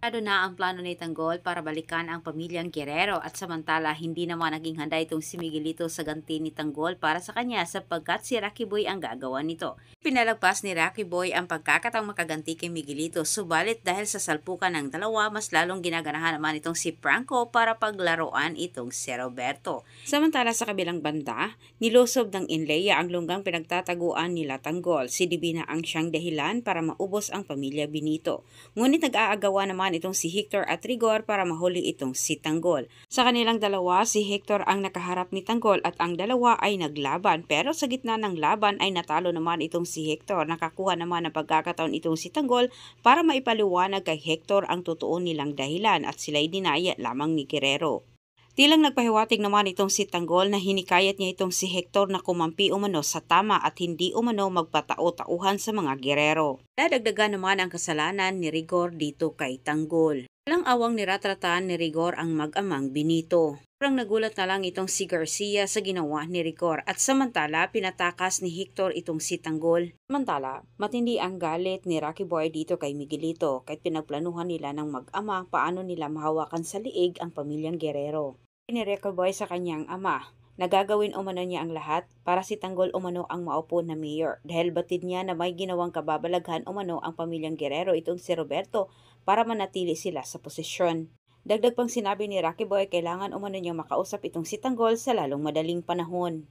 Ano na ang plano ni Tanggol para balikan ang pamilyang Guerrero at samantala hindi naman naging handa itong si Miguelito sa ganti ni Tanggol para sa kanya sapagkat si Rocky Boy ang gagawa nito. Pinalagpas ni Rocky Boy ang pagkakataong makaganti kay Miguelito subalit dahil sa salpukan ng dalawa mas lalong ginaganahan naman itong si Franco para paglaruan itong si Roberto. Samantala sa kabilang banda, nilusob ng Inleya ang lunggang pinagtataguan nila Tanggol. Si Divina ang siyang dahilan para maubos ang pamilya Benito. Ngunit nag-aagawa naman itong si Hector at Rigor para mahuli itong si Tanggol. Sa kanilang dalawa, si Hector ang nakaharap ni Tanggol at ang dalawa ay naglaban pero sa gitna ng laban ay natalo naman itong si Hector. Nakakuha naman ng pagkakataon itong si Tanggol para maipaliwanag kay Hector ang totoo nilang dahilan at sila'y dinaya lamang ni Guerrero. Tilang nagpahiwatig naman itong si Tanggol na hinikayat niya itong si Hector na kumampi umano sa tama at hindi umano magpatao-tauhan sa mga Guerrero. Dadagdagan naman ang kasalanan ni Rigor dito kay Tanggol. Walang awang niratratahan ni Rigor ang mag-amang Benito. Parang nagulat na lang itong si Garcia sa ginawa ni Rigor at samantala pinatakas ni Hector itong si Tanggol. Samantala, matindi ang galit ni Rocky Boy dito kay Miguelito kahit pinagplanuhan nila ng mag-ama paano nila mahawakan sa liig ang pamilyang Guerrero. Ni Rocky Boy sa kanyang ama. Nagagawin umano niya ang lahat para si Tanggol umano ang maupo na mayor dahil batid niya na may ginawang kababalaghan umano ang pamilyang Guerrero itong si Roberto para manatili sila sa posisyon. Dagdag pang sinabi ni Rocky Boy kailangan umano niyang makausap itong si Tanggol sa lalong madaling panahon.